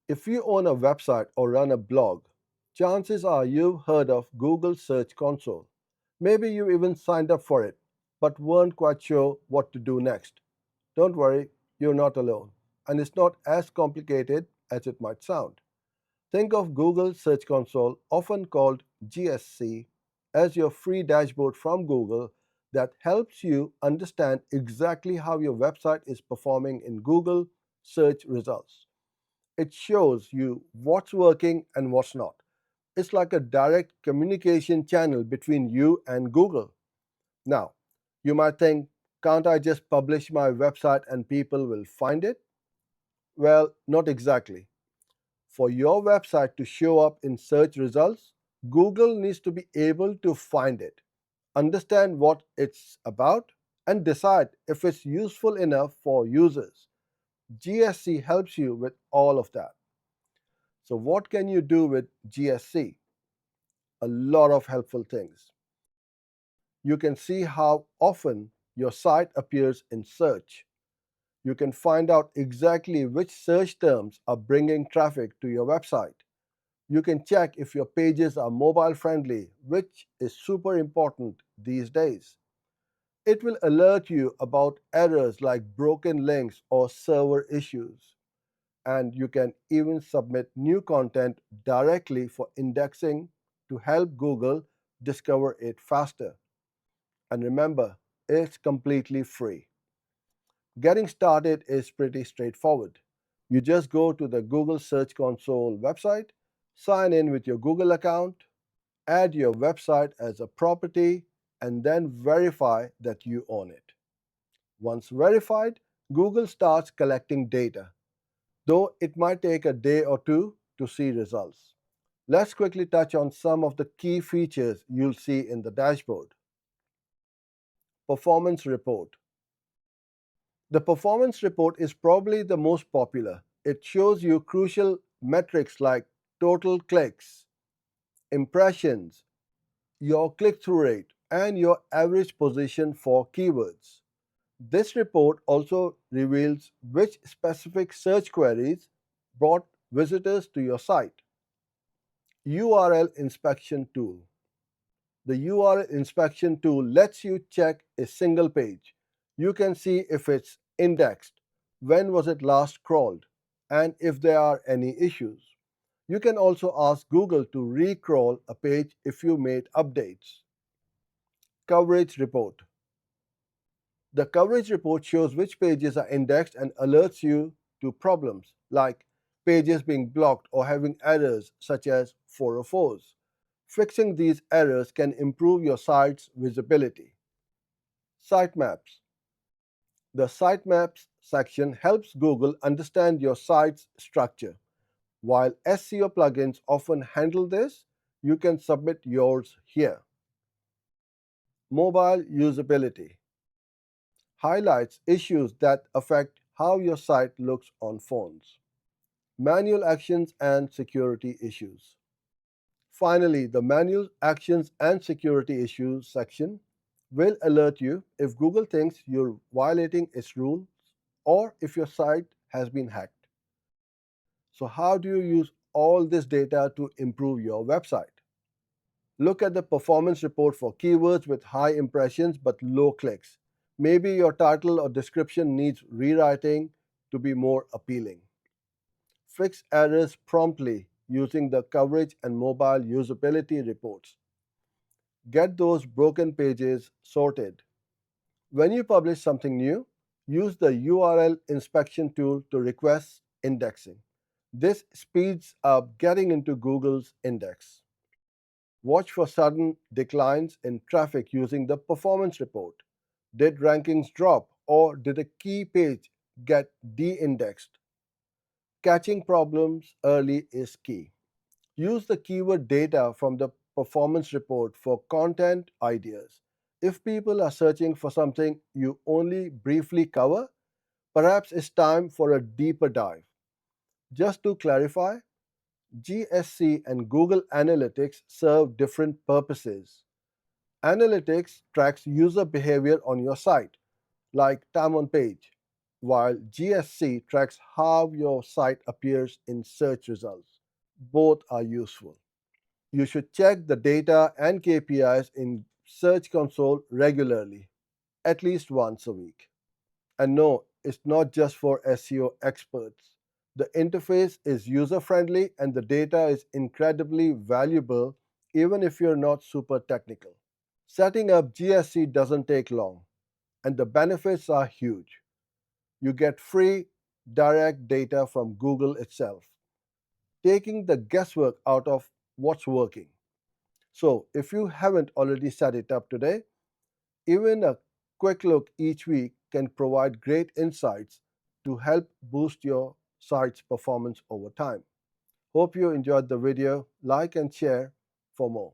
If you own a website or run a blog, chances are you've heard of Google Search Console. Maybe you even signed up for it, but weren't quite sure what to do next. Don't worry, you're not alone, and it's not as complicated as it might sound. Think of Google Search Console, often called GSC, as your free dashboard from Google that helps you understand exactly how your website is performing in Google search results. It shows you what's working and what's not. It's like a direct communication channel between you and Google. Now, you might think, can't I just publish my website and people will find it? Well, not exactly. For your website to show up in search results, Google needs to be able to find it, understand what it's about, and decide if it's useful enough for users. GSC helps you with all of that. So, what can you do with GSC? A lot of helpful things. You can see how often your site appears in search. You can find out exactly which search terms are bringing traffic to your website. You can check if your pages are mobile friendly, which is super important these days. It will alert you about errors like broken links or server issues. And you can even submit new content directly for indexing to help Google discover it faster. And remember, it's completely free. Getting started is pretty straightforward. You just go to the Google Search Console website, sign in with your Google account, add your website as a property, and then verify that you own it. Once verified, Google starts collecting data, though it might take a day or two to see results. Let's quickly touch on some of the key features you'll see in the dashboard. Performance report. The performance report is probably the most popular. It shows you crucial metrics like total clicks, impressions, your click through rate, and your average position for keywords. This report also reveals which specific search queries brought visitors to your site. URL inspection tool. The URL inspection tool lets you check a single page. You can see if it's indexed, when was it last crawled, and if there are any issues. You can also ask Google to recrawl a page if you made updates. Coverage report. The coverage report shows which pages are indexed and alerts you to problems like pages being blocked or having errors such as 404s. Fixing these errors can improve your site's visibility. Sitemaps. The Sitemaps section helps Google understand your site's structure. While SEO plugins often handle this, you can submit yours here. Mobile usability highlights issues that affect how your site looks on phones. Manual actions and security issues. Finally, the Manual Actions and Security Issues section will alert you if Google thinks you're violating its rules or if your site has been hacked. So, how do you use all this data to improve your website? Look at the performance report for keywords with high impressions but low clicks. Maybe your title or description needs rewriting to be more appealing. Fix errors promptly using the coverage and mobile usability reports. Get those broken pages sorted. When you publish something new, use the URL inspection tool to request indexing. This speeds up getting into Google's index. Watch for sudden declines in traffic using the performance report. Did rankings drop or did a key page get de-indexed? Catching problems early is key. Use the keyword data from the performance report for content ideas. If people are searching for something you only briefly cover, perhaps it's time for a deeper dive. Just to clarify, GSC and Google Analytics serve different purposes. Analytics tracks user behavior on your site, like time on page, while GSC tracks how your site appears in search results. Both are useful. You should check the data and KPIs in Search Console regularly, at least once a week. And no, it's not just for SEO experts. The interface is user friendly and the data is incredibly valuable even if you're not super technical. Setting up GSC doesn't take long, and the benefits are huge. You get free, direct data from Google itself, taking the guesswork out of what's working. So, if you haven't already set it up today, even a quick look each week can provide great insights to help boost your site's performance over time. Hope you enjoyed the video. Like and share for more.